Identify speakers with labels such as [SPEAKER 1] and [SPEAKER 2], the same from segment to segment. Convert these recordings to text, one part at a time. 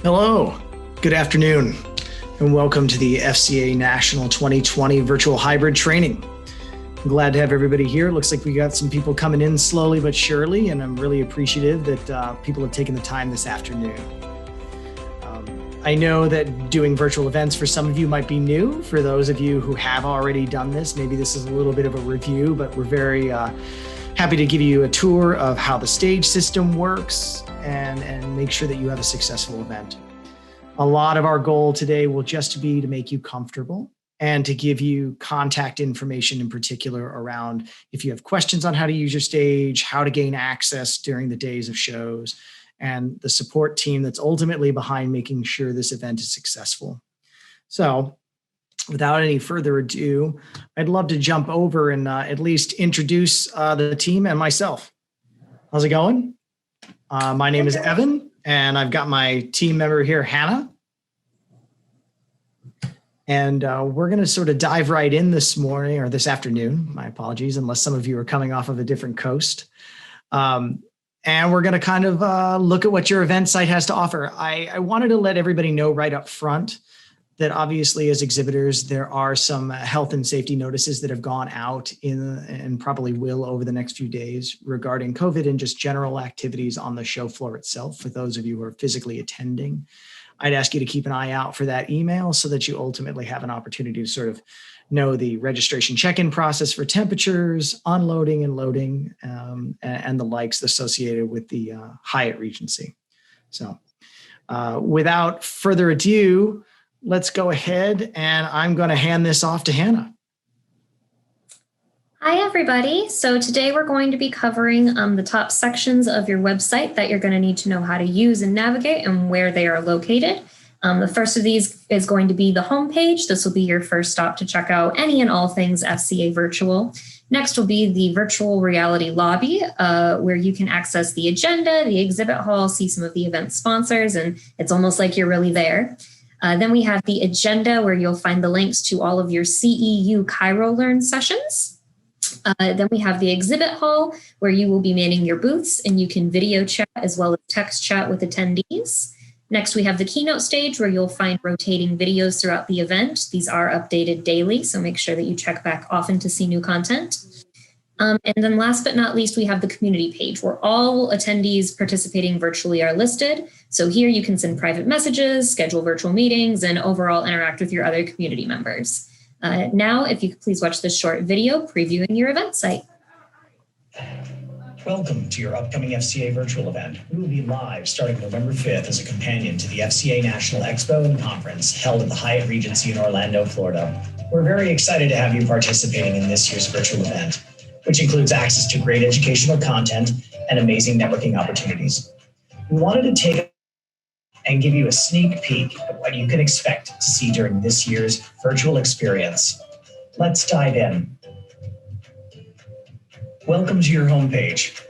[SPEAKER 1] Hello, good afternoon, and welcome to the FCA National 2020 Virtual Hybrid Training. I'm glad to have everybody here. Looks like we got some people coming in slowly but surely, and I'm really appreciative that people have taken the time this afternoon. I know that doing virtual events for some of you might be new. For those of you who have already done this, maybe this is a little bit of a review, but we're very happy to give you a tour of how the stage system works and make sure that you have a successful event. A lot of our goal today will just be to make you comfortable and to give you contact information in particular around if you have questions on how to use your stage, how to gain access during the days of shows, and the support team that's ultimately behind making sure this event is successful. So without any further ado, I'd love to jump over and at least introduce the team and myself. How's it going? My name is Evan, and I've got my team member here, Hannah. And we're going to sort of dive right in this morning or this afternoon. My apologies, unless some of you are coming off of a different coast. And we're going to kind of look at what your event site has to offer. I wanted to let everybody know right up front that obviously as exhibitors, there are some health and safety notices that have gone out and probably will over the next few days regarding COVID and just general activities on the show floor itself. For those of you who are physically attending, I'd ask you to keep an eye out for that email so that you ultimately have an opportunity to sort of know the registration check-in process for temperatures, unloading and loading, and the likes associated with the Hyatt Regency. So without further ado, let's go ahead and I'm going to hand this off to Hannah.
[SPEAKER 2] Hi, everybody. So today we're going to be covering the top sections of your website that you're going to need to know how to use and navigate and where they are located. The first of these is going to be the homepage. This will be your first stop to check out any and all things FCA virtual. Next will be the virtual reality lobby, where you can access the agenda, the exhibit hall, see some of the event sponsors, and it's almost like you're really there. Then we have the agenda, where you'll find the links to all of your CEU Cairo Learn sessions. Then we have the exhibit hall, where you will be manning your booths and you can video chat as well as text chat with attendees. Next, we have the keynote stage, where you'll find rotating videos throughout the event. These are updated daily, so make sure that you check back often to see new content. And then last but not least, we have the community page, where all attendees participating virtually are listed. So here you can send private messages, schedule virtual meetings, and overall interact with your other community members. Now, if you could please watch this short video previewing your event site.
[SPEAKER 3] Welcome to your upcoming FCA virtual event. We will be live starting November 5th as a companion to the FCA National Expo and Conference held at the Hyatt Regency in Orlando, Florida. We're very excited to have you participating in this year's virtual event, which includes access to great educational content and amazing networking opportunities. We wanted to take and give you a sneak peek at what you can expect to see during this year's virtual experience. Let's dive in. Welcome to your homepage,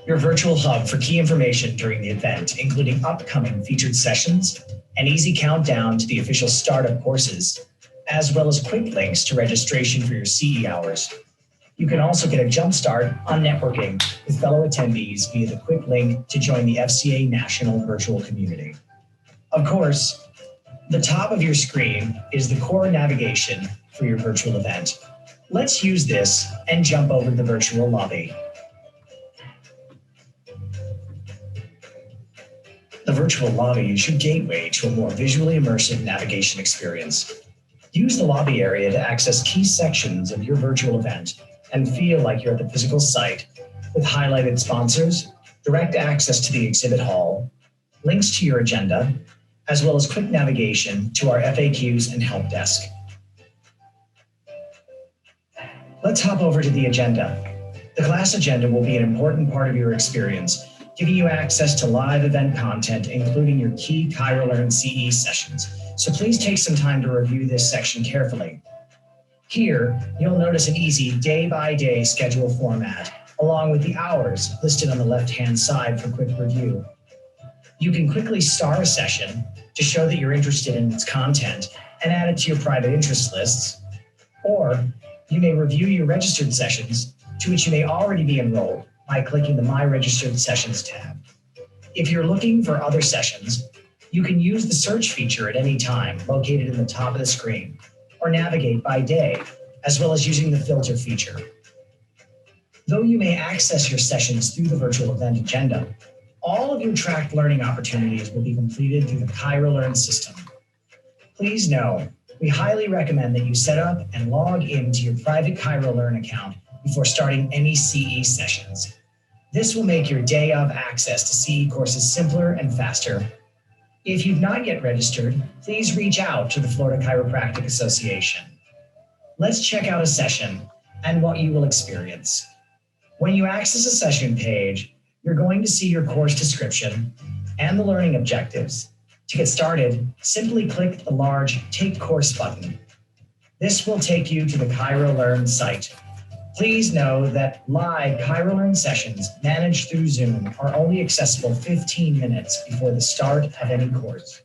[SPEAKER 3] your virtual hub for key information during the event, including upcoming featured sessions, an easy countdown to the official start of courses, as well as quick links to registration for your CE hours. You can also get a jump start on networking with fellow attendees via the quick link to join the FCA National Virtual Community. Of course, the top of your screen is the core navigation for your virtual event. Let's use this and jump over to the virtual lobby. The virtual lobby is your gateway to a more visually immersive navigation experience. Use the lobby area to access key sections of your virtual event and feel like you're at the physical site with highlighted sponsors, direct access to the exhibit hall, links to your agenda, as well as quick navigation to our FAQs and help desk. Let's hop over to the agenda. The class agenda will be an important part of your experience, giving you access to live event content, including your key Cairo Learn CE sessions. So please take some time to review this section carefully. Here, you'll notice an easy day-by-day schedule format, along with the hours listed on the left-hand side for quick review. You can quickly star a session to show that you're interested in its content and add it to your private interest lists, or you may review your registered sessions to which you may already be enrolled by clicking the My Registered Sessions tab. If you're looking for other sessions, You can use the search feature at any time, located in the top of the screen, or navigate by day, as well as using the filter feature. Though you may access your sessions through the virtual event agenda, all of your tracked learning opportunities will be completed through the ChiroLearn system. Please know, we highly recommend that you set up and log into your private ChiroLearn account before starting any CE sessions. This will make your day of access to CE courses simpler and faster. If you've not yet registered, please reach out to the Florida Chiropractic Association. Let's check out a session and what you will experience. When you access a session page, you're going to see your course description and the learning objectives. To get started, simply click the large Take Course button. This will take you to the ChiroLearn site. Please know that live ChiroLearn sessions managed through Zoom are only accessible 15 minutes before the start of any course.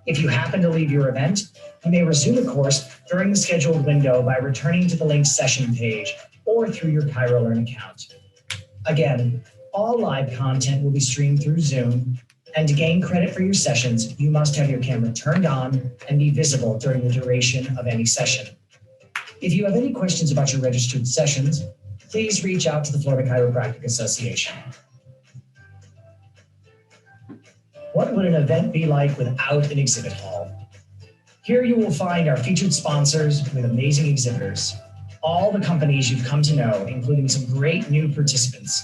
[SPEAKER 3] If you happen to leave your event, you may resume a course during the scheduled window by returning to the linked session page or through your ChiroLearn account. Again, all live content will be streamed through Zoom, and to gain credit for your sessions, you must have your camera turned on and be visible during the duration of any session. If you have any questions about your registered sessions, please reach out to the Florida Chiropractic Association. What would an event be like without an exhibit hall? Here you will find our featured sponsors with amazing exhibitors. All the companies you've come to know, including some great new participants,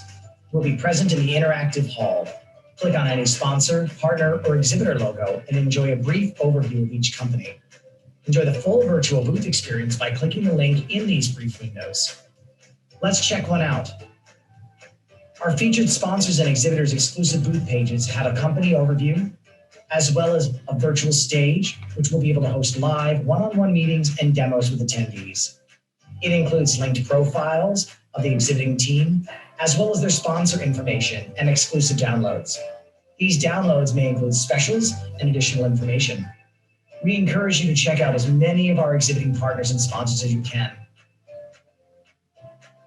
[SPEAKER 3] will be present in the interactive hall. Click on any sponsor, partner, or exhibitor logo and enjoy a brief overview of each company. Enjoy the full virtual booth experience by clicking the link in these brief windows. Let's check one out. Our featured sponsors and exhibitors' exclusive booth pages have a company overview, as well as a virtual stage, which will be able to host live one-on-one meetings and demos with attendees. It includes linked profiles of the exhibiting team, as well as their sponsor information and exclusive downloads. These downloads may include specials and additional information. We encourage you to check out as many of our exhibiting partners and sponsors as you can.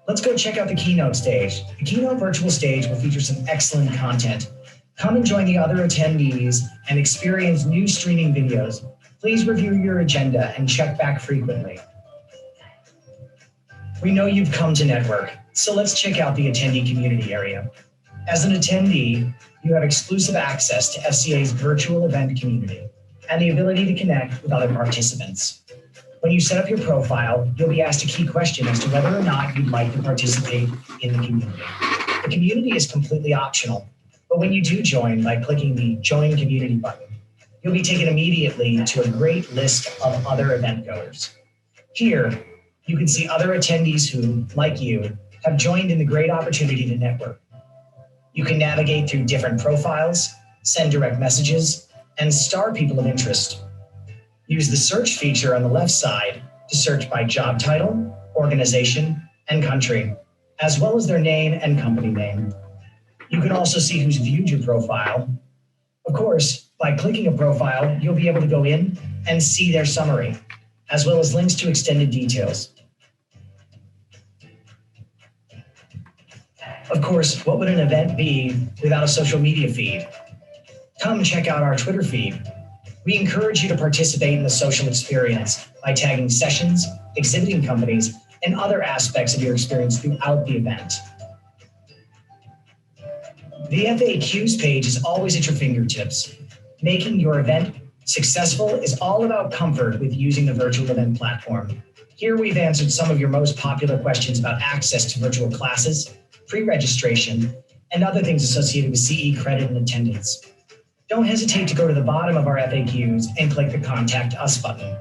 [SPEAKER 3] Let's go check out the keynote stage. The keynote virtual stage will feature some excellent content. Come and join the other attendees and experience new streaming videos. Please review your agenda and check back frequently. We know you've come to network, so let's check out the attendee community area. As an attendee, you have exclusive access to FCA's virtual event community and the ability to connect with other participants. When you set up your profile, you'll be asked a key question as to whether or not you'd like to participate in the community. The community is completely optional, but when you do join by clicking the Join Community button, you'll be taken immediately to a great list of other event goers. Here, you can see other attendees who, like you, have joined in the great opportunity to network. You can navigate through different profiles, send direct messages, and star people of interest. Use the search feature on the left side to search by job title, organization, and country, as well as their name and company name. You can also see who's viewed your profile. Of course, by clicking a profile, you'll be able to go in and see their summary, as well as links to extended details. Of course, what would an event be without a social media feed? Come check out our Twitter feed. We encourage you to participate in the social experience by tagging sessions, exhibiting companies, and other aspects of your experience throughout the event. The FAQs page is always at your fingertips. Making your event successful is all about comfort with using the virtual event platform. Here we've answered some of your most popular questions about access to virtual classes, pre-registration, and other things associated with CE credit and attendance. Don't hesitate to go to the bottom of our FAQs and click the Contact Us button.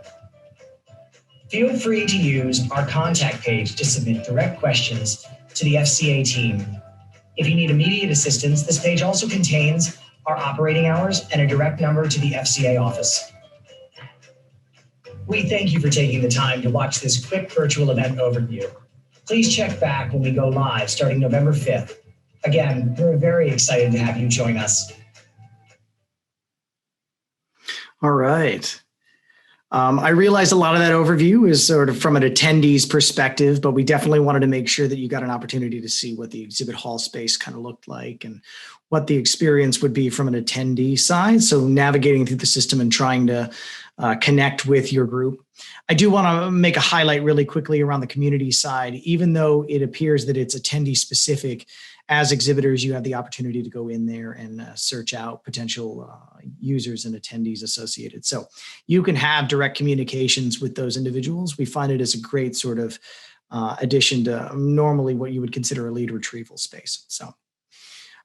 [SPEAKER 3] Feel free to use our contact page to submit direct questions to the FCA team. If you need immediate assistance, this page also contains our operating hours and a direct number to the FCA office. We thank you for taking the time to watch this quick virtual event overview. Please check back when we go live starting November 5th. Again, we're very excited to have you join us.
[SPEAKER 1] All right. I realize a lot of that overview is sort of from an attendee's perspective, but we definitely wanted to make sure that you got an opportunity to see what the exhibit hall space kind of looked like and what the experience would be from an attendee side. So navigating through the system and trying to connect with your group. I do want to make a highlight really quickly around the community side. Even though it appears that it's attendee specific, as exhibitors, you have the opportunity to go in there and search out potential users and attendees associated. So you can have direct communications with those individuals. We find it as a great sort of addition to normally what you would consider a lead retrieval space. So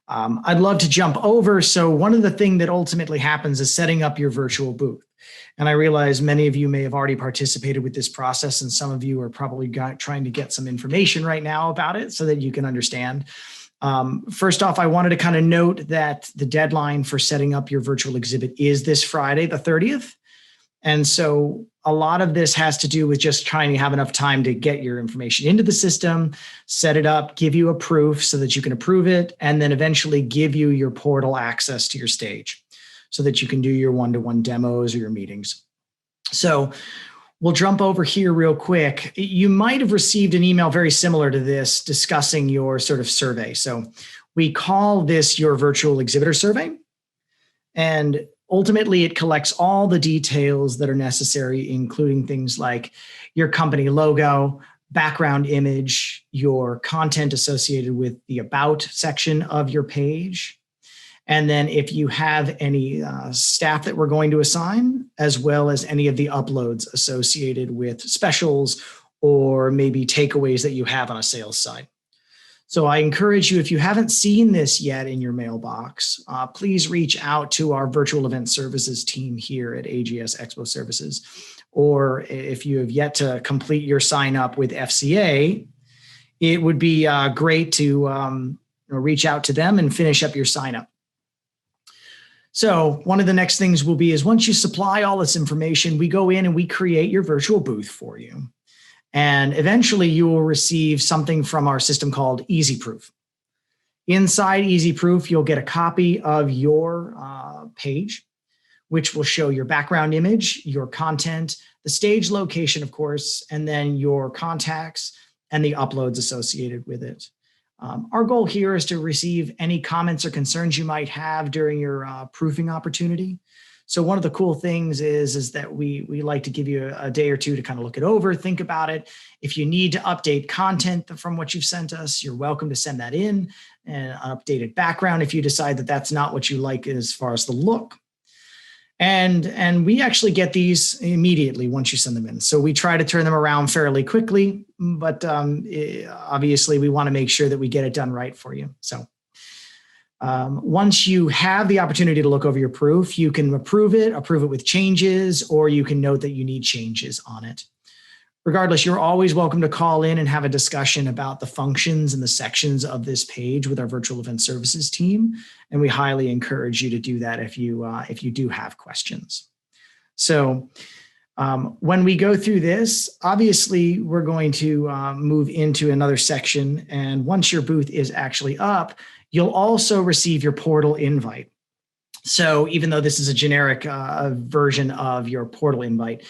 [SPEAKER 1] I'd love to jump over. So one of the things that ultimately happens is setting up your virtual booth. And I realize many of you may have already participated with this process, and some of you are probably trying to get some information right now about it so that you can understand. First off, I wanted to kind of note that the deadline for setting up your virtual exhibit is this Friday, the 30th. And so a lot of this has to do with just trying to have enough time to get your information into the system, set it up, give you a proof so that you can approve it, and then eventually give you your portal access to your stage so that you can do your one-to-one demos or your meetings. So we'll jump over here real quick. You might have received an email very similar to this discussing your sort of survey. So we call this your virtual exhibitor survey. And ultimately, it collects all the details that are necessary, including things like your company logo, background image, your content associated with the About section of your page. And then if you have any staff that we're going to assign, as well as any of the uploads associated with specials or maybe takeaways that you have on a sales side. So I encourage you, if you haven't seen this yet in your mailbox, please reach out to our virtual event services team here at AGS Expo Services. Or if you have yet to complete your sign up with FCA, it would be great to reach out to them and finish up your sign up. So one of the next things will be is once you supply all this information, we go in and we create your virtual booth for you. And eventually you will receive something from our system called Easy Proof. Inside Easy Proof, you'll get a copy of your page, which will show your background image, your content, the stage location, of course, and then your contacts and the uploads associated with it. Our goal here is to receive any comments or concerns you might have during your proofing opportunity. So one of the cool things is that we like to give you a day or two to kind of look it over, think about it. If you need to update content from what you've sent us, you're welcome to send that in, and an updated background if you decide that that's not what you like as far as the look. And we actually get these immediately once you send them in. So we try to turn them around fairly quickly, but obviously we want to make sure that we get it done right for you. So once you have the opportunity to look over your proof, you can approve it with changes, or you can note that you need changes on it. Regardless, you're always welcome to call in and have a discussion about the functions and the sections of this page with our virtual event services team. And we highly encourage you to do that if you do have questions. So when we go through this, obviously we're going to move into another section. And once your booth is actually up, you'll also receive your portal invite. So even though this is a generic version of your portal invite,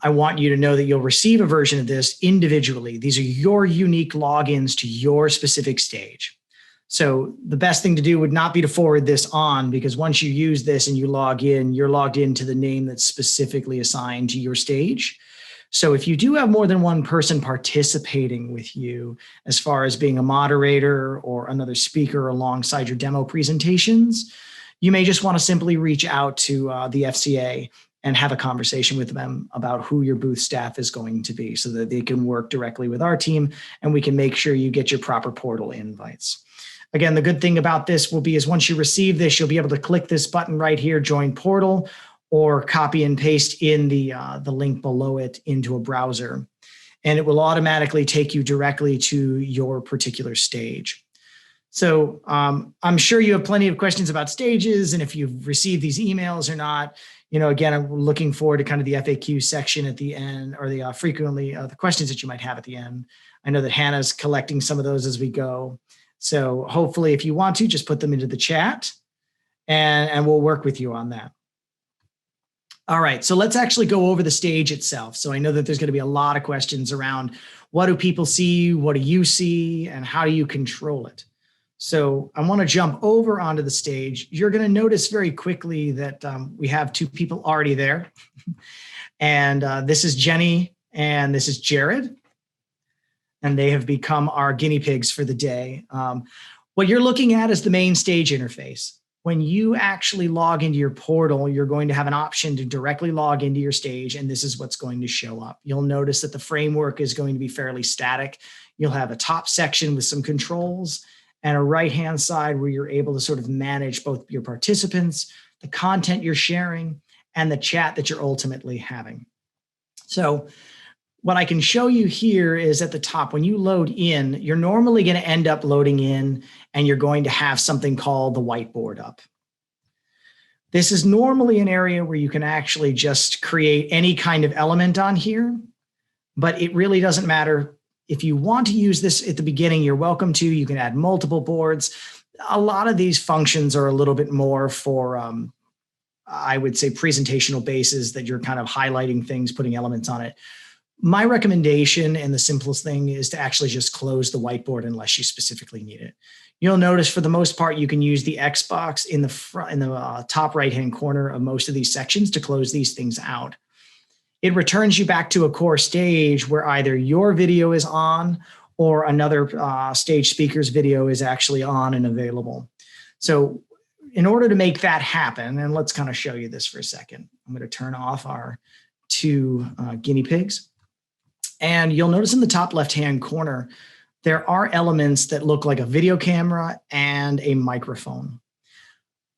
[SPEAKER 1] I want you to know that you'll receive a version of this individually. These are your unique logins to your specific stage. So the best thing to do would not be to forward this on, because once you use this and you log in, you're logged into the name that's specifically assigned to your stage. So if you do have more than one person participating with you, as far as being a moderator or another speaker alongside your demo presentations, you may just want to simply reach out to the FCA and have a conversation with them about who your booth staff is going to be so that they can work directly with our team and we can make sure you get your proper portal invites. Again, the good thing about this will be is once you receive this, you'll be able to click this button right here, Join Portal, or copy and paste in the link below it into a browser. And it will automatically take you directly to your particular stage. So I'm sure you have plenty of questions about stages and if you've received these emails or not. Again, I'm looking forward to kind of the FAQ section at the end, or the the questions that you might have at the end. I know that Hannah's collecting some of those as we go. So hopefully if you want to, just put them into the chat and we'll work with you on that. All right, so let's actually go over the stage itself. So I know that there's going to be a lot of questions around what do people see, what do you see, and how do you control it? So I want to jump over onto the stage. You're going to notice very quickly that we have two people already there. And this is Jenny and this is Jared. And they have become our guinea pigs for the day. What you're looking at is the main stage interface. When you actually log into your portal, you're going to have an option to directly log into your stage, and this is what's going to show up. You'll notice that the framework is going to be fairly static. You'll have a top section with some controls and a right-hand side where you're able to sort of manage both your participants, the content you're sharing, and the chat that you're ultimately having. So what I can show you here is at the top, when you load in, you're normally going to end up loading in and you're going to have something called the whiteboard up. This is normally an area where you can actually just create any kind of element on here, but it really doesn't matter. If you want to use this at the beginning, you're welcome to. You can add multiple boards. A lot of these functions are a little bit more for, I would say, presentational basis that you're kind of highlighting things, putting elements on it. My recommendation and the simplest thing is to actually just close the whiteboard unless you specifically need it. You'll notice for the most part, you can use the X box in the front, in the top right-hand corner of most of these sections to close these things out. It returns you back to a core stage where either your video is on or another stage speaker's video is actually on and available. So in order to make that happen, and let's kind of show you this for a second, I'm going to turn off our two guinea pigs. And you'll notice in the top left-hand corner, there are elements that look like a video camera and a microphone.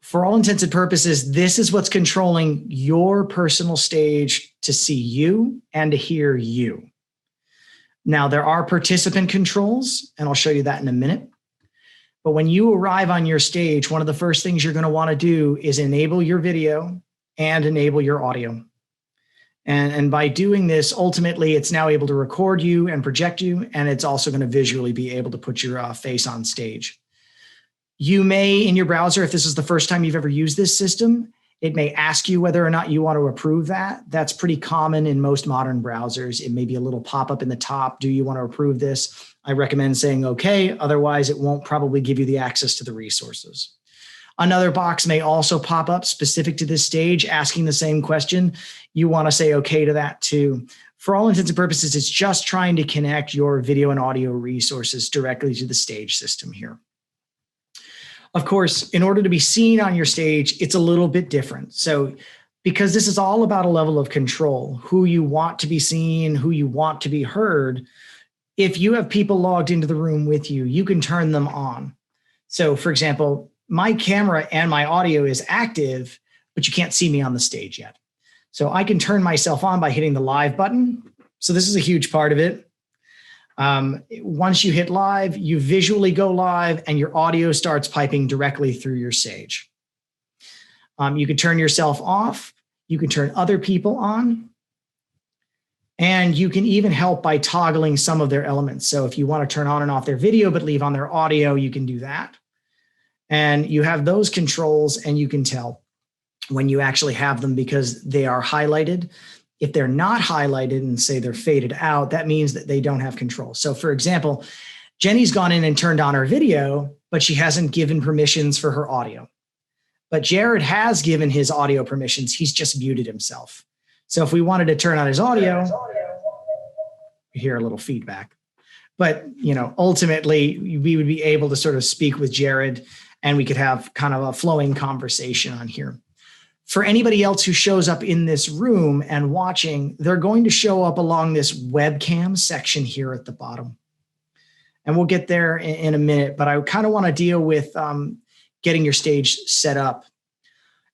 [SPEAKER 1] For all intents and purposes, this is what's controlling your personal stage to see you and to hear you. Now, there are participant controls, and I'll show you that in a minute. But when you arrive on your stage, one of the first things you're going to want to do is enable your video and enable your audio. And by doing this, ultimately, it's now able to record you and project you, and it's also going to visually be able to put your face on stage. You may, in your browser, if this is the first time you've ever used this system, it may ask you whether or not you want to approve that. That's pretty common in most modern browsers. It may be a little pop-up in the top. Do you want to approve this? I recommend saying okay. Otherwise, it won't probably give you the access to the resources. Another box may also pop up specific to this stage, asking the same question. You want to say okay to that too. For all intents and purposes, it's just trying to connect your video and audio resources directly to the stage system here. Of course, in order to be seen on your stage, it's a little bit different. So because this is all about a level of control, who you want to be seen, who you want to be heard, if you have people logged into the room with you, you can turn them on. So for example, my camera and my audio is active, but you can't see me on the stage yet. So I can turn myself on by hitting the live button. So this is a huge part of it. Once you hit live, you visually go live and your audio starts piping directly through your stage. You can turn yourself off. You can turn other people on. And you can even help by toggling some of their elements. So if you want to turn on and off their video, but leave on their audio, you can do that. And you have those controls and you can tell when you actually have them because they are highlighted. If they're not highlighted and say they're faded out, that means that they don't have control. So for example, Jenny's gone in and turned on her video, but she hasn't given permissions for her audio. But Jared has given his audio permissions. He's just muted himself. So if we wanted to turn on his audio, you hear a little feedback. But ultimately, we would be able to sort of speak with Jared and we could have kind of a flowing conversation on here. For anybody else who shows up in this room and watching, they're going to show up along this webcam section here at the bottom. And we'll get there in a minute, but I kind of want to deal with getting your stage set up.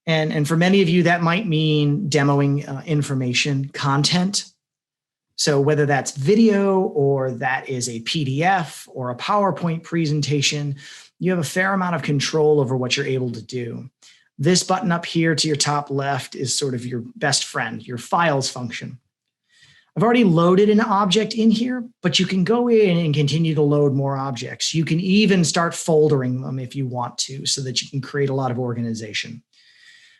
[SPEAKER 1] And for many of you, that might mean demoing information, content. So whether that's video or that is a PDF or a PowerPoint presentation, you have a fair amount of control over what you're able to do. This button up here to your top left is sort of your best friend, your files function. I've already loaded an object in here, but you can go in and continue to load more objects. You can even start foldering them if you want to so that you can create a lot of organization.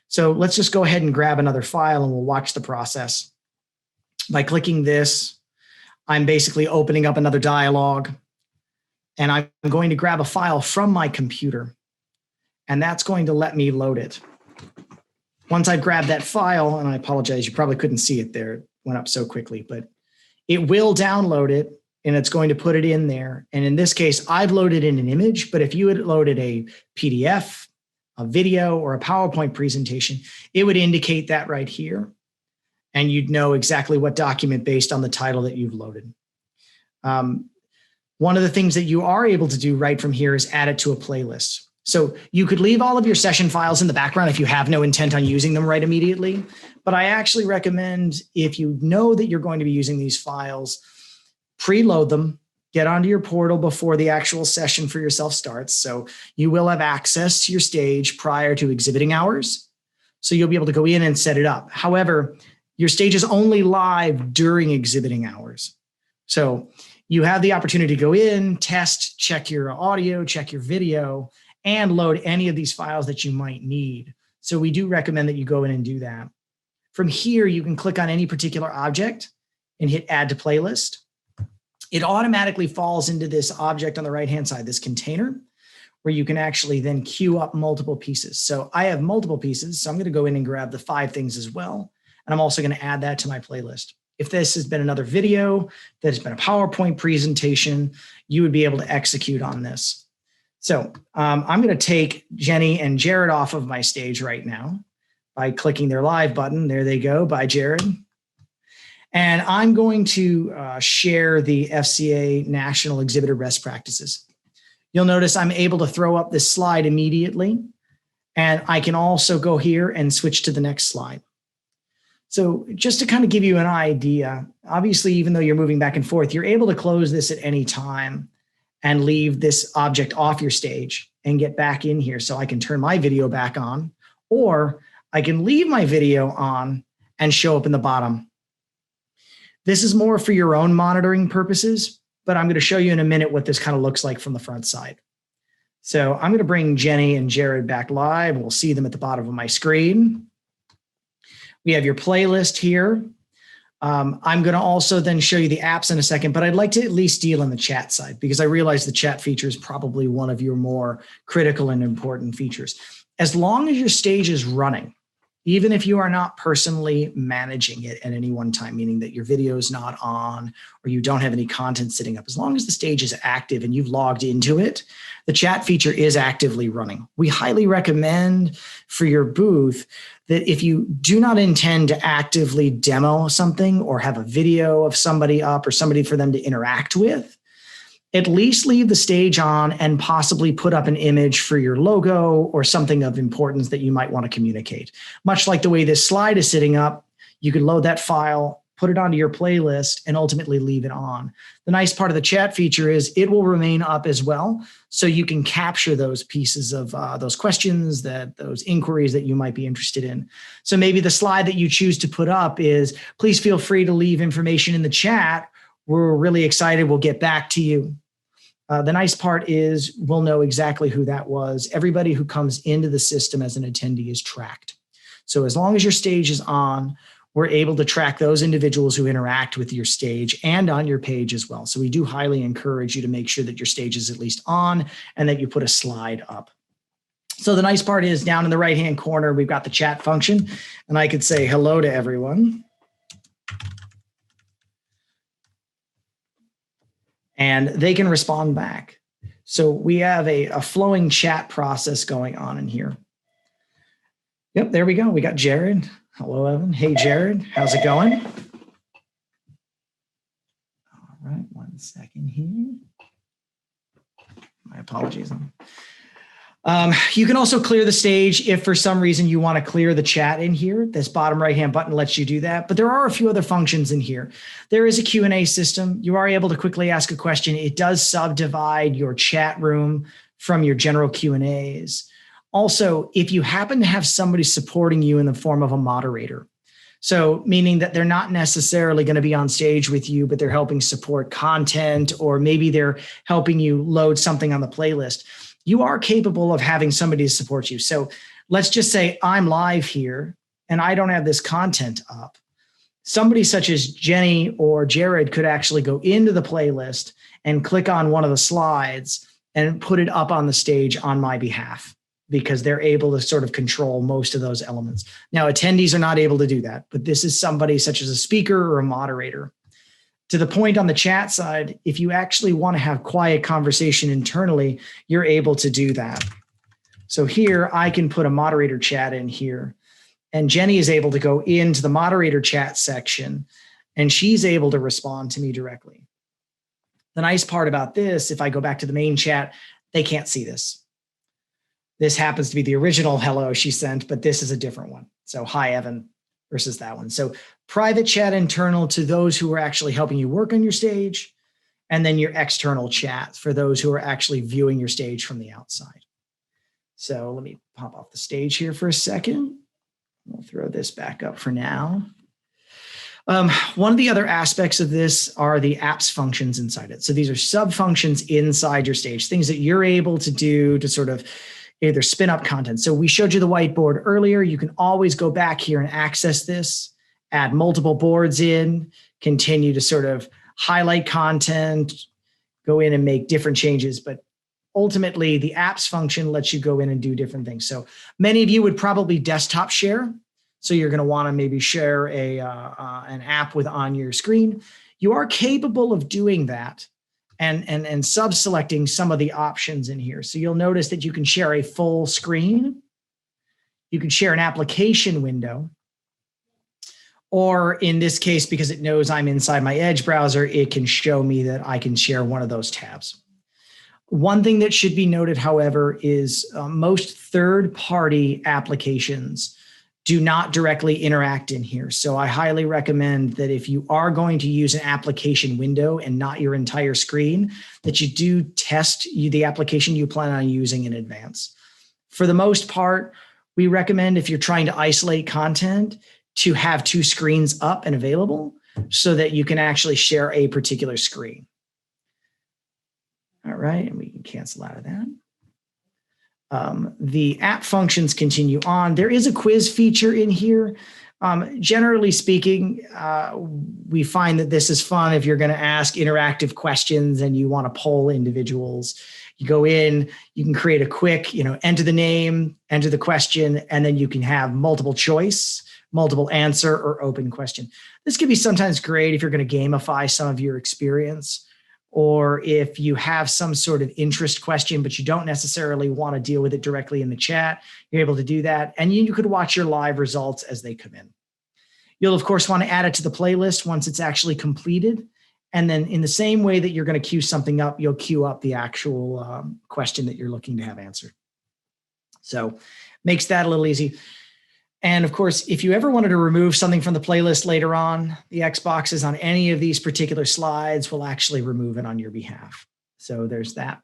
[SPEAKER 1] So let's just go ahead and grab another file and we'll watch the process. By clicking this, I'm basically opening up another dialog, and I'm going to grab a file from my computer, and that's going to let me load it. Once I've grabbed that file, and I apologize, you probably couldn't see it there. It went up so quickly, but it will download it, and it's going to put it in there. And in this case, I've loaded in an image, but if you had loaded a PDF, a video, or a PowerPoint presentation, it would indicate that right here. And you'd know exactly what document based on the title that you've loaded. One of the things that you are able to do right from here is add it to a playlist. So you could leave all of your session files in the background if you have no intent on using them right immediately. But I actually recommend, if you know that you're going to be using these files, preload them, get onto your portal before the actual session for yourself starts. So you will have access to your stage prior to exhibiting hours. So you'll be able to go in and set it up. However, your stage is only live during exhibiting hours. So you have the opportunity to go in, test, check your audio, check your video, and load any of these files that you might need. So we do recommend that you go in and do that. From here, you can click on any particular object and hit add to playlist. It automatically falls into this object on the right-hand side, this container, where you can actually then queue up multiple pieces. So I have multiple pieces, so I'm going to go in and grab the 5 things as well. And I'm also going to add that to my playlist. If this has been another video, that has been a PowerPoint presentation, you would be able to execute on this. So I'm going to take Jenny and Jared off of my stage right now by clicking their live button. There they go. Bye, Jared. And I'm going to share the FCA National Exhibitor Best Practices. You'll notice I'm able to throw up this slide immediately, and I can also go here and switch to the next slide. So just to kind of give you an idea, obviously, even though you're moving back and forth, you're able to close this at any time and leave this object off your stage and get back in here. So I can turn my video back on, or I can leave my video on and show up in the bottom. This is more for your own monitoring purposes, but I'm going to show you in a minute what this kind of looks like from the front side. So I'm going to bring Jenny and Jared back live. We'll see them at the bottom of my screen. We have your playlist here. I'm going to also then show you the apps in a second, but I'd like to at least deal on the chat side because I realize the chat feature is probably one of your more critical and important features. As long as your stage is running, even if you are not personally managing it at any one time, meaning that your video is not on or you don't have any content sitting up, as long as the stage is active and you've logged into it, the chat feature is actively running. We highly recommend for your booth that if you do not intend to actively demo something or have a video of somebody up or somebody for them to interact with, at least leave the stage on and possibly put up an image for your logo or something of importance that you might want to communicate. Much like the way this slide is sitting up, you could load that file, put it onto your playlist, and ultimately leave it on. The nice part of the chat feature is it will remain up as well, so you can capture those pieces of those questions, those inquiries that you might be interested in. So maybe the slide that you choose to put up is, please feel free to leave information in the chat. We're really excited. We'll get back to you. The nice part is we'll know exactly who that was. Everybody who comes into the system as an attendee is tracked. So as long as your stage is on, we're able to track those individuals who interact with your stage and on your page as well. So we do highly encourage you to make sure that your stage is at least on and that you put a slide up. So the nice part is down in the right-hand corner, we've got the chat function, and I could say hello to everyone. And they can respond back. So we have a flowing chat process going on in here. Yep, there we go. We got Jared. Hello, Evan. Hey, Jared. How's it going? All right, 1 second here. My apologies. You can also clear the stage if for some reason you want to clear the chat in here. This bottom right-hand button lets you do that, but there are a few other functions in here. There is a Q&A system. You are able to quickly ask a question. It does subdivide your chat room from your general Q&As. Also, if you happen to have somebody supporting you in the form of a moderator, so meaning that they're not necessarily going to be on stage with you, but they're helping support content, or maybe they're helping you load something on the playlist, you are capable of having somebody to support you. So let's just say I'm live here and I don't have this content up. Somebody such as Jenny or Jared could actually go into the playlist and click on one of the slides and put it up on the stage on my behalf, because they're able to sort of control most of those elements. Now, attendees are not able to do that, but this is somebody such as a speaker or a moderator. To the point on the chat side, if you actually want to have quiet conversation internally, you're able to do that. So here I can put a moderator chat in here, and Jenny is able to go into the moderator chat section and she's able to respond to me directly. The nice part about this, if I go back to the main chat, they can't see this. This happens to be the original hello she sent, but this is a different one. So hi, Evan, versus that one. So private chat internal to those who are actually helping you work on your stage, and then your external chat for those who are actually viewing your stage from the outside. So let me pop off the stage here for a second. We'll throw this back up for now. One of the other aspects of this are the apps functions inside it. So these are sub functions inside your stage, things that you're able to do to sort of either spin up content. So we showed you the whiteboard earlier. You can always go back here and access this, add multiple boards in, continue to sort of highlight content, go in and make different changes. But ultimately, the apps function lets you go in and do different things. So many of you would probably desktop share. So you're going to want to maybe share an app on your screen. You are capable of doing that and sub-selecting some of the options in here. So you'll notice that you can share a full screen. You can share an application window. Or in this case, because it knows I'm inside my Edge browser, it can show me that I can share one of those tabs. One thing that should be noted, however, is most third-party applications do not directly interact in here. So I highly recommend that if you are going to use an application window and not your entire screen, that you do test the application you plan on using in advance. For the most part, we recommend, if you're trying to isolate content, to have two screens up and available so that you can actually share a particular screen. All right, and we can cancel out of that. The app functions continue on. There is a quiz feature in here. Generally speaking, we find that this is fun if you're going to ask interactive questions and you want to poll individuals. You go in, you can create a quick, enter the name, enter the question, and then you can have multiple choice, multiple answer, or open question. This can be sometimes great if you're going to gamify some of your experience, or if you have some sort of interest question, but you don't necessarily want to deal with it directly in the chat, you're able to do that. And you could watch your live results as they come in. You'll, of course, want to add it to the playlist once it's actually completed. And then in the same way that you're going to queue something up, you'll queue up the actual question that you're looking to have answered. So makes that a little easy. And of course, if you ever wanted to remove something from the playlist later on, the Xboxes on any of these particular slides will actually remove it on your behalf. So there's that.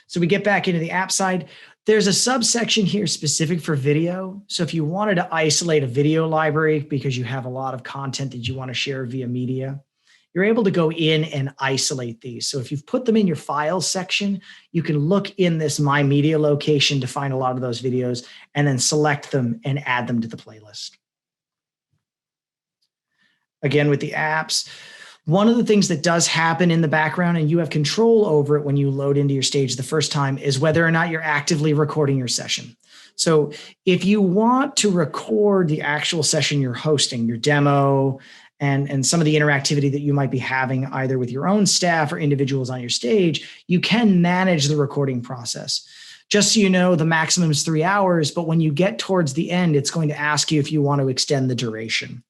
[SPEAKER 1] So we get back into the app side. There's a subsection here specific for video. So if you wanted to isolate a video library because you have a lot of content that you want to share via media, you're able to go in and isolate these. So if you've put them in your files section, you can look in this My Media location to find a lot of those videos and then select them and add them to the playlist. Again, with the apps, one of the things that does happen in the background, and you have control over it when you load into your stage the first time, is whether or not you're actively recording your session. So if you want to record the actual session you're hosting, your demo, and some of the interactivity that you might be having either with your own staff or individuals on your stage, you can manage the recording process. Just so you know, the maximum is 3 hours, but when you get towards the end, it's going to ask you if you want to extend the duration.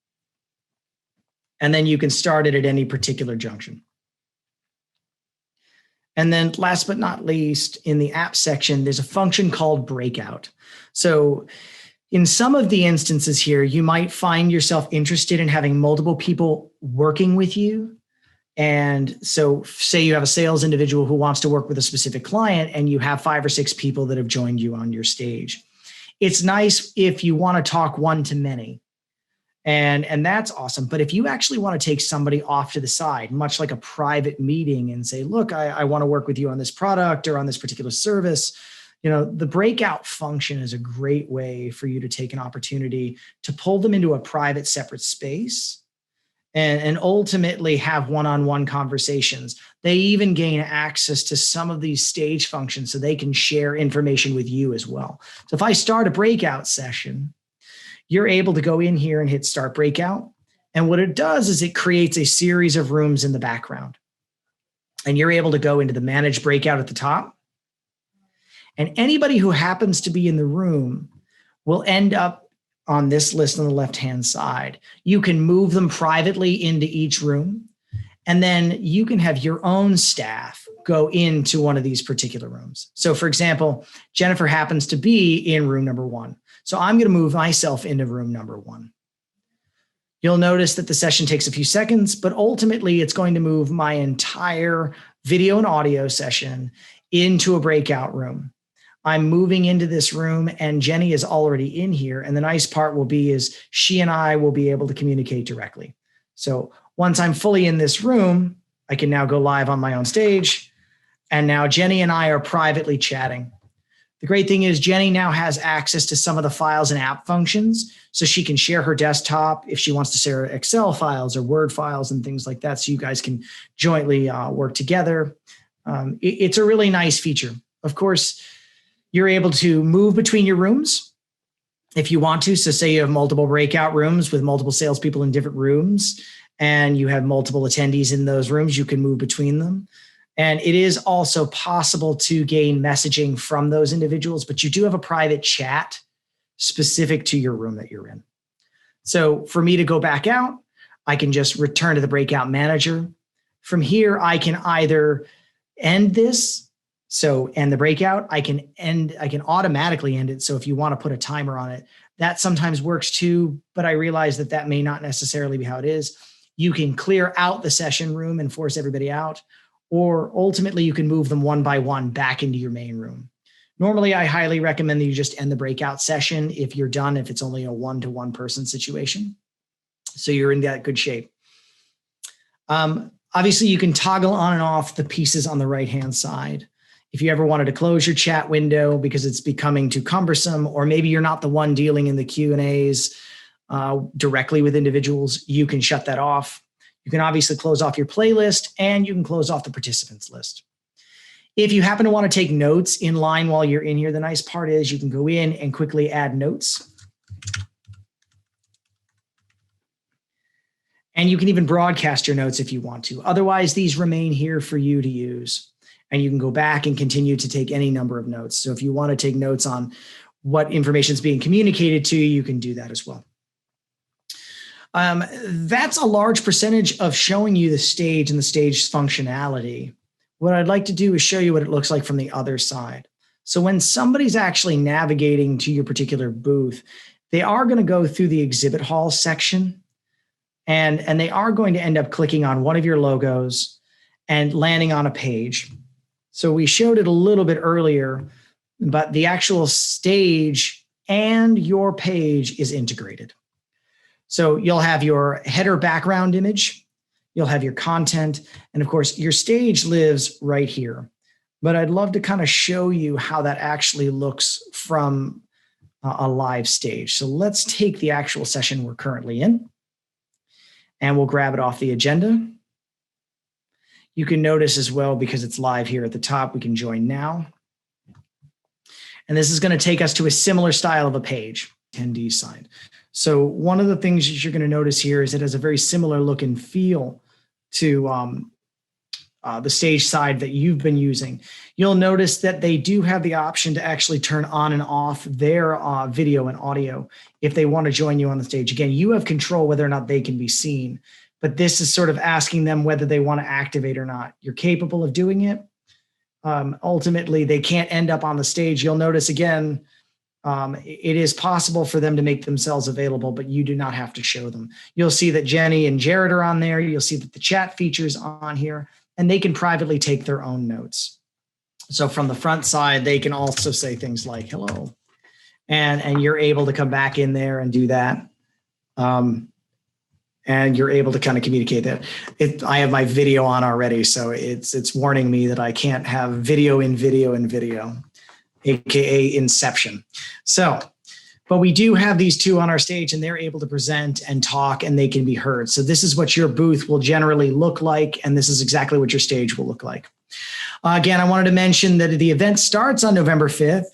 [SPEAKER 1] And then you can start it at any particular junction. And then last but not least, in the app section, there's a function called breakout. So in some of the instances here, you might find yourself interested in having multiple people working with you. And so say you have a sales individual who wants to work with a specific client and you have 5 or 6 people that have joined you on your stage. It's nice if you want to talk one to many. And that's awesome. But if you actually want to take somebody off to the side, much like a private meeting, and say, look, I want to work with you on this product or on this particular service, The breakout function is a great way for you to take an opportunity to pull them into a private, separate space and ultimately have one-on-one conversations. They even gain access to some of these stage functions so they can share information with you as well. So if I start a breakout session, you're able to go in here and hit start breakout. And what it does is it creates a series of rooms in the background. And you're able to go into the manage breakout at the top. And anybody who happens to be in the room will end up on this list on the left-hand side. You can move them privately into each room, and then you can have your own staff go into one of these particular rooms. So for example, Jennifer happens to be in room number 1. So I'm going to move myself into room number 1. You'll notice that the session takes a few seconds, but ultimately it's going to move my entire video and audio session into a breakout room. I'm moving into this room and Jenny is already in here. And the nice part will be is she and I will be able to communicate directly. So once I'm fully in this room, I can now go live on my own stage. And now Jenny and I are privately chatting. The great thing is Jenny now has access to some of the files and app functions. So she can share her desktop if she wants to share Excel files or Word files and things like that. So you guys can jointly work together. It's a really nice feature. Of course, you're able to move between your rooms if you want to. So say you have multiple breakout rooms with multiple salespeople in different rooms and you have multiple attendees in those rooms, you can move between them. And it is also possible to gain messaging from those individuals, but you do have a private chat specific to your room that you're in. So for me to go back out, I can just return to the breakout manager. From here, I can either end this. So end the breakout, I can automatically end it. So if you want to put a timer on it, that sometimes works too, but I realize that that may not necessarily be how it is. You can clear out the session room and force everybody out, or ultimately you can move them one by one back into your main room. Normally, I highly recommend that you just end the breakout session if you're done, if it's only a one-to-one person situation. So you're in that good shape. Obviously, you can toggle on and off the pieces on the right-hand side. If you ever wanted to close your chat window because it's becoming too cumbersome, or maybe you're not the one dealing in the Q&As directly with individuals, you can shut that off. You can obviously close off your playlist and you can close off the participants list. If you happen to want to take notes in line while you're in here, the nice part is you can go in and quickly add notes. And you can even broadcast your notes if you want to. Otherwise, these remain here for you to use. And you can go back and continue to take any number of notes. So if you want to take notes on what information is being communicated to you, you can do that as well. That's a large percentage of showing you the stage and the stage functionality. What I'd like to do is show you what it looks like from the other side. So when somebody's actually navigating to your particular booth, they are going to go through the exhibit hall section, and they are going to end up clicking on one of your logos and landing on a page. So we showed it a little bit earlier, but the actual stage and your page is integrated. So you'll have your header background image, you'll have your content, and of course, your stage lives right here. But I'd love to kind of show you how that actually looks from a live stage. So let's take the actual session we're currently in, and we'll grab it off the agenda. You can notice as well, because it's live here at the top, we can join now. And this is going to take us to a similar style of a page, attendee side. So one of the things that you're going to notice here is it has a very similar look and feel to the stage side that you've been using. You'll notice that they do have the option to actually turn on and off their video and audio if they want to join you on the stage. Again, you have control whether or not they can be seen. But this is sort of asking them whether they want to activate or not. You're capable of doing it. Ultimately, they can't end up on the stage. You'll notice again, it is possible for them to make themselves available, but you do not have to show them. You'll see that Jenny and Jared are on there. You'll see that the chat feature's on here, and they can privately take their own notes. So from the front side, they can also say things like hello, and you're able to come back in there and do that. And you're able to kind of communicate that. I have my video on already, so it's warning me that I can't have video in video in video. AKA Inception. So, but we do have these two on our stage and they're able to present and talk and they can be heard. So this is what your booth will generally look like. And this is exactly what your stage will look like. Again, I wanted to mention that the event starts on November 5th.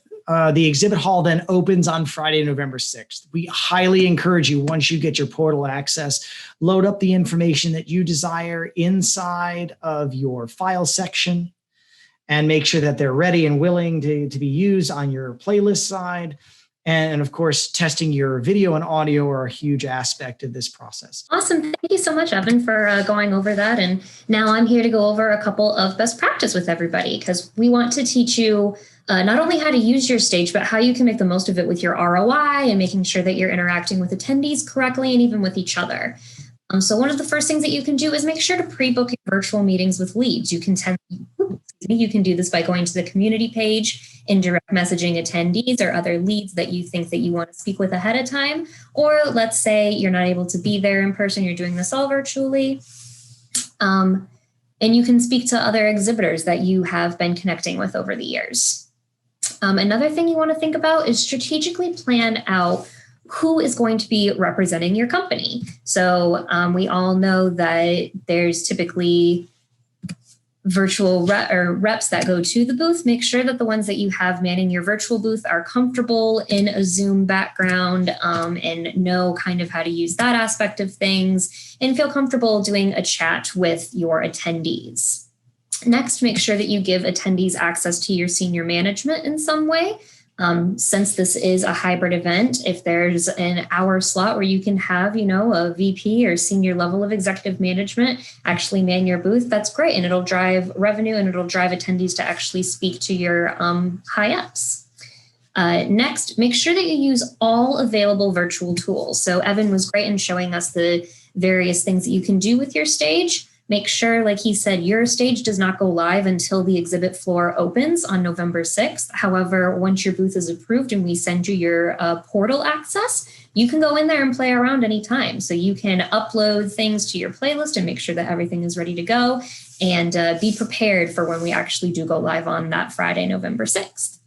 [SPEAKER 1] The exhibit hall then opens on Friday, November 6th. We highly encourage you, once you get your portal access, load up the information that you desire inside of your file section and make sure that they're ready and willing to be used on your playlist side. And of course, testing your video and audio are a huge aspect of this process.
[SPEAKER 2] Awesome. Thank you so much, Evan, for going over that. And now I'm here to go over a couple of best practice with everybody, because we want to teach you not only how to use your stage, but how you can make the most of it with your ROI and making sure that you're interacting with attendees correctly and even with each other. So one of the first things that you can do is make sure to pre-book your virtual meetings with leads. You can do this by going to the community page and direct messaging attendees or other leads that you think that you want to speak with ahead of time. Or let's say you're not able to be there in person, you're doing this all virtually. And you can speak to other exhibitors that you have been connecting with over the years. Another thing you want to think about is strategically plan out who is going to be representing your company. So we all know that there's typically virtual reps that go to the booth. Make sure that the ones that you have manning your virtual booth are comfortable in a Zoom background and know kind of how to use that aspect of things and feel comfortable doing a chat with your attendees. Next, make sure that you give attendees access to your senior management in some way. Since this is a hybrid event, if there's an hour slot where you can have, a VP or senior level of executive management actually man your booth, that's great. And it'll drive revenue and it'll drive attendees to actually speak to your high ups. Next, make sure that you use all available virtual tools. So Evan was great in showing us the various things that you can do with your stage. Make sure, like he said, your stage does not go live until the exhibit floor opens on November 6th. However, once your booth is approved and we send you your portal access, you can go in there and play around anytime. So you can upload things to your playlist and make sure that everything is ready to go and be prepared for when we actually do go live on that Friday, November 6th.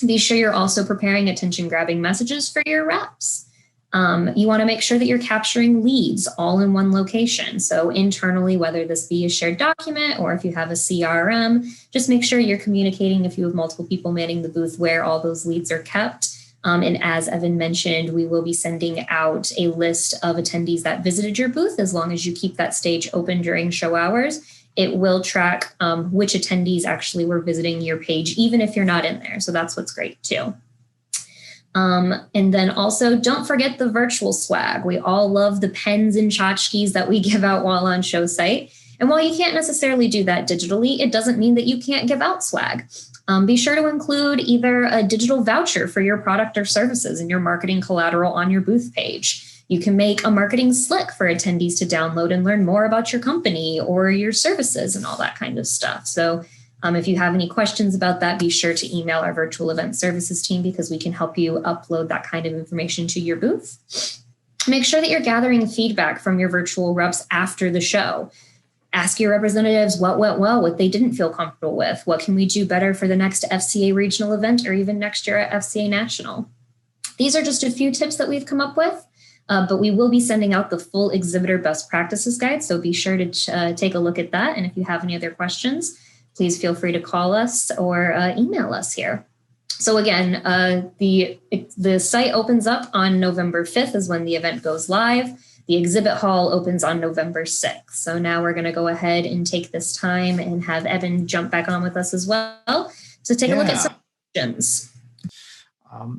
[SPEAKER 2] Be sure you're also preparing attention-grabbing messages for your reps. You want to make sure that you're capturing leads all in one location. So internally, whether this be a shared document or if you have a CRM, just make sure you're communicating if you have multiple people manning the booth where all those leads are kept. And as Evan mentioned, we will be sending out a list of attendees that visited your booth. As long as you keep that stage open during show hours, it will track which attendees actually were visiting your page, even if you're not in there. So that's what's great too. And then also don't forget the virtual swag. We all love the pens and tchotchkes that we give out while on show site. And while you can't necessarily do that digitally, it doesn't mean that you can't give out swag. Be sure to include either a digital voucher for your product or services in your marketing collateral on your booth page. You can make a marketing slick for attendees to download and learn more about your company or your services and all that kind of stuff. So if you have any questions about that, be sure to email our virtual event services team because we can help you upload that kind of information to your booth. Make sure that you're gathering feedback from your virtual reps after the show. Ask your representatives what went well, what they didn't feel comfortable with. What can we do better for the next FCA regional event or even next year at FCA National? These are just a few tips that we've come up with, but we will be sending out the full exhibitor best practices guide. So be sure to take a look at that. And if you have any other questions, please feel free to call us or email us here. So again, the site opens up on November 5th is when the event goes live. The exhibit hall opens on November 6th. So now we're going to go ahead and take this time and have Evan jump back on with us as well to take a look at some questions.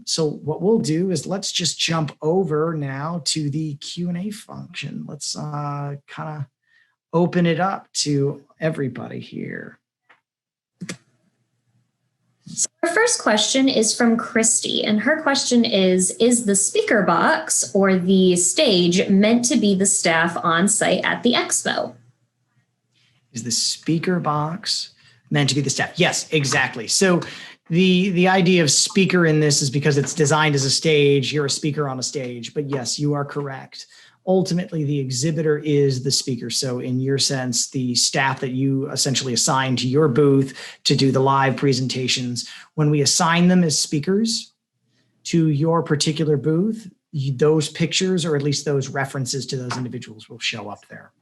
[SPEAKER 1] So what we'll do is let's just jump over now to the Q&A function. Let's kind of open it up to everybody here.
[SPEAKER 2] So our first question is from Christy, and her question is the speaker box or the stage meant to be the staff on site at the expo?
[SPEAKER 1] Is the speaker box meant to be the staff? Yes, exactly. So the idea of speaker in this is because it's designed as a stage. You're a speaker on a stage, but yes, you are correct. ultimately the exhibitor is the speaker. So in your sense, the staff that you essentially assign to your booth to do the live presentations, when we assign them as speakers to your particular booth, those pictures, or at least those references to those individuals, will show up there.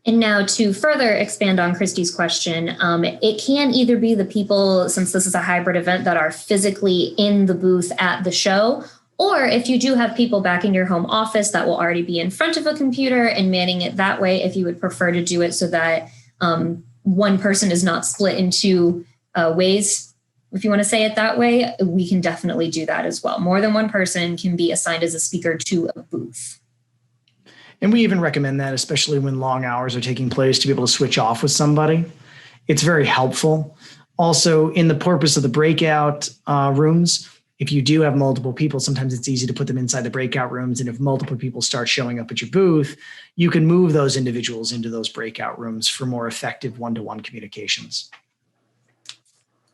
[SPEAKER 2] And now to further expand on Christy's question, it can either be the people, since this is a hybrid event, that are physically in the booth at the show, or if you do have people back in your home office that will already be in front of a computer and manning it that way, if you would prefer to do it so that one person is not split into ways, if you want to say it that way, we can definitely do that as well. More than one person can be assigned as a speaker to a booth.
[SPEAKER 1] And we even recommend that, especially when long hours are taking place, to be able to switch off with somebody. It's very helpful. Also, in the purpose of the breakout rooms, if you do have multiple people, sometimes it's easy to put them inside the breakout rooms. And if multiple people start showing up at your booth, you can move those individuals into those breakout rooms for more effective one-to-one communications.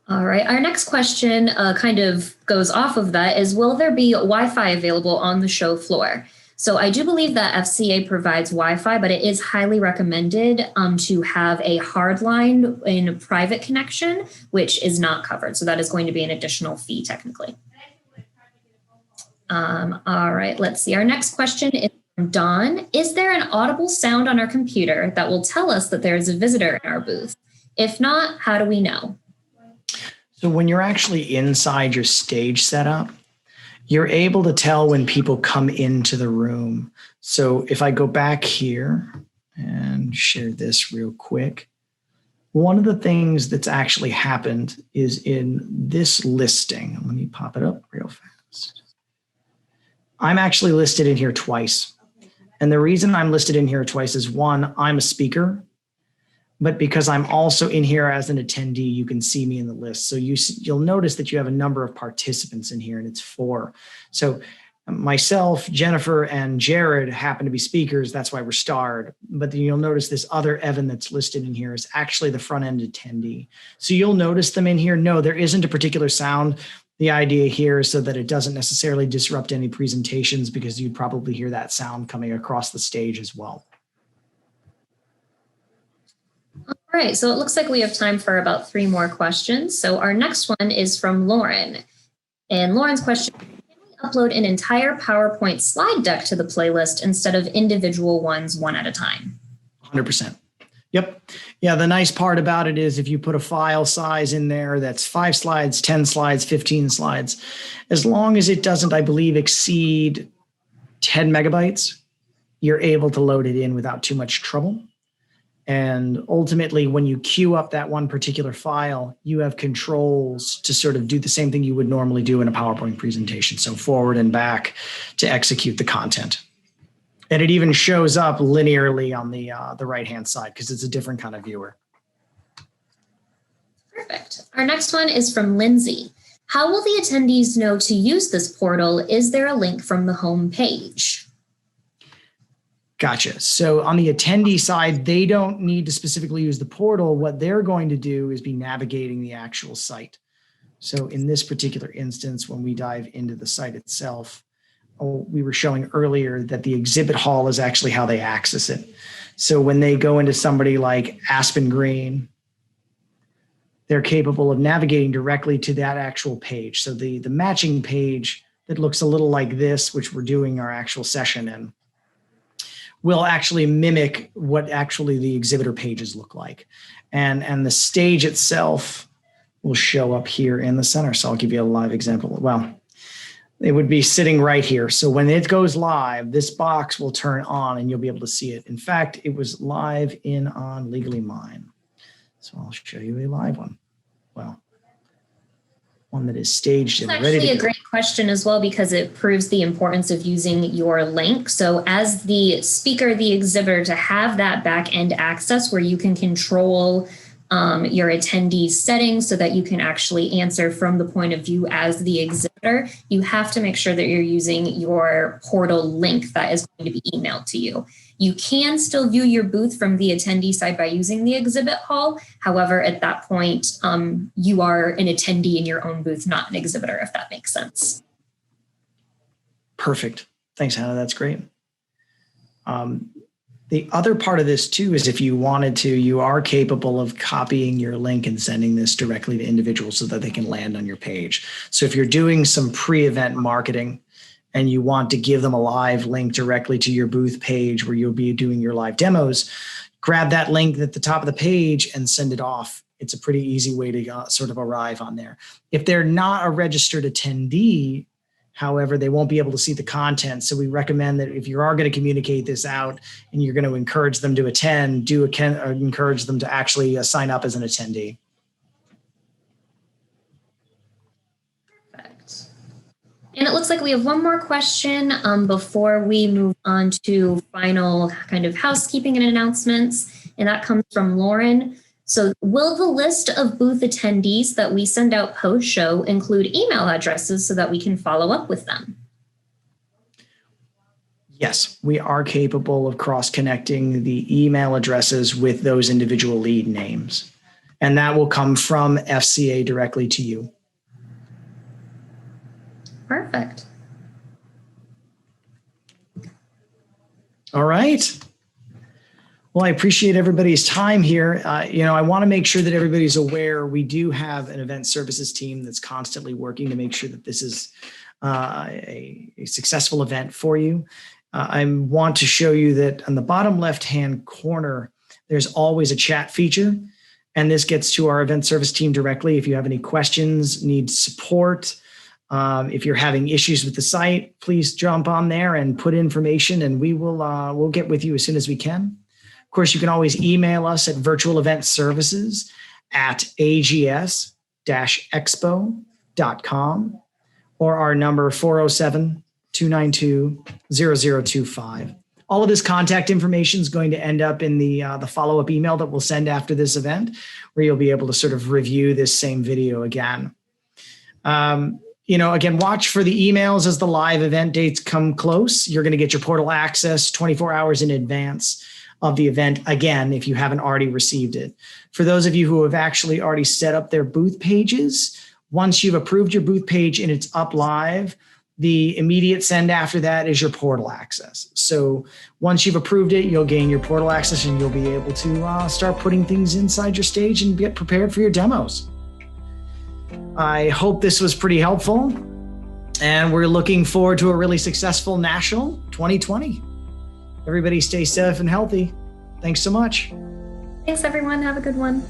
[SPEAKER 2] All right. Our next question kind of goes off of that is, will there be Wi-Fi available on the show floor? So I do believe that FCA provides Wi-Fi, but it is highly recommended to have a hardline in private connection, which is not covered. So that is going to be an additional fee technically. All right, let's see. Our next question is from Dawn. Is there an audible sound on our computer that will tell us that there is a visitor in our booth? If not, how do we know?
[SPEAKER 1] So when you're actually inside your stage setup, you're able to tell when people come into the room. So if I go back here and share this real quick, one of the things that's actually happened is in this listing, let me pop it up real fast. I'm actually listed in here twice. And the reason I'm listed in here twice is, one, I'm a speaker, but because I'm also in here as an attendee, you can see me in the list. So you'll notice that you have a number of participants in here, and it's 4. So myself, Jennifer, and Jared happen to be speakers. That's why we're starred. But then you'll notice this other Evan that's listed in here is actually the front end attendee. So you'll notice them in here. No, there isn't a particular sound. The idea here is so that it doesn't necessarily disrupt any presentations, because you'd probably hear that sound coming across the stage as well.
[SPEAKER 2] All right, so it looks like we have time for about 3 more questions. So our next one is from Lauren. And Lauren's question, can we upload an entire PowerPoint slide deck to the playlist instead of individual ones one at a time?
[SPEAKER 1] 100%. Yep. Yeah, the nice part about it is if you put a file size in there that's 5 slides, 10 slides, 15 slides, as long as it doesn't, I believe, exceed 10 megabytes, you're able to load it in without too much trouble. And ultimately, when you queue up that one particular file, you have controls to sort of do the same thing you would normally do in a PowerPoint presentation. So forward and back to execute the content. And it even shows up linearly on the right-hand side because it's a different kind of viewer.
[SPEAKER 2] Perfect. Our next one is from Lindsay. How will the attendees know to use this portal? Is there a link from the home page?
[SPEAKER 1] Gotcha. So on the attendee side, they don't need to specifically use the portal. What they're going to do is be navigating the actual site. So in this particular instance, when we dive into the site itself, we were showing earlier that the exhibit hall is actually how they access it. So when they go into somebody like Aspen Green, they're capable of navigating directly to that actual page. So the matching page that looks a little like this, which we're doing our actual session in, will actually mimic what actually the exhibitor pages look like. And the stage itself will show up here in the center. So I'll give you a live example. Well, it would be sitting right here. So when it goes live, this box will turn on and you'll be able to see it. In fact, it was live in on Legally Mine. So I'll show you a live one. Well, one that is staged and ready to go.
[SPEAKER 2] It's actually a great question as well, because it proves the importance of using your link. So as the speaker, the exhibitor, to have that back end access where you can control your attendees settings so that you can actually answer from the point of view as the exhibitor, you have to make sure that you're using your portal link that is going to be emailed to you. You can still view your booth from the attendee side by using the exhibit hall. However, at that point, you are an attendee in your own booth, not an exhibitor, if that makes sense.
[SPEAKER 1] Perfect. Thanks, Hannah. That's great. The other part of this too is if you wanted to, you are capable of copying your link and sending this directly to individuals so that they can land on your page. So if you're doing some pre-event marketing and you want to give them a live link directly to your booth page where you'll be doing your live demos, grab that link at the top of the page and send it off. It's a pretty easy way to sort of arrive on there. If they're not a registered attendee, however, they won't be able to see the content. So we recommend that if you are going to communicate this out and you're going to encourage them to attend, encourage them to actually sign up as an attendee.
[SPEAKER 2] Perfect. And it looks like we have one more question before we move on to final kind of housekeeping and announcements. And that comes from Lauren. So will the list of booth attendees that we send out post-show include email addresses so that we can follow up with them?
[SPEAKER 1] Yes, we are capable of cross-connecting the email addresses with those individual lead names. And that will come from FCA directly to you.
[SPEAKER 2] Perfect.
[SPEAKER 1] All right. Well, I appreciate everybody's time here. I want to make sure that everybody's aware we do have an event services team that's constantly working to make sure that this is a successful event for you. I want to show you that on the bottom left-hand corner, there's always a chat feature. And this gets to our event service team directly. If you have any questions, need support, if you're having issues with the site, please jump on there and put information and we'll get with you as soon as we can. Of course, you can always email us at virtualeventservices@ags-expo.com or our number 407-292-0025. All of this contact information is going to end up in the follow-up email that we'll send after this event, where you'll be able to sort of review this same video again. Again, watch for the emails as the live event dates come close. You're going to get your portal access 24 hours in advance of the event, again, if you haven't already received it. For those of you who have actually already set up their booth pages, once you've approved your booth page and it's up live, the immediate send after that is your portal access. So once you've approved it, you'll gain your portal access and you'll be able to start putting things inside your stage and get prepared for your demos. I hope this was pretty helpful, and we're looking forward to a really successful National 2020. Everybody stay safe and healthy. Thanks so much.
[SPEAKER 2] Thanks, everyone. Have a good one.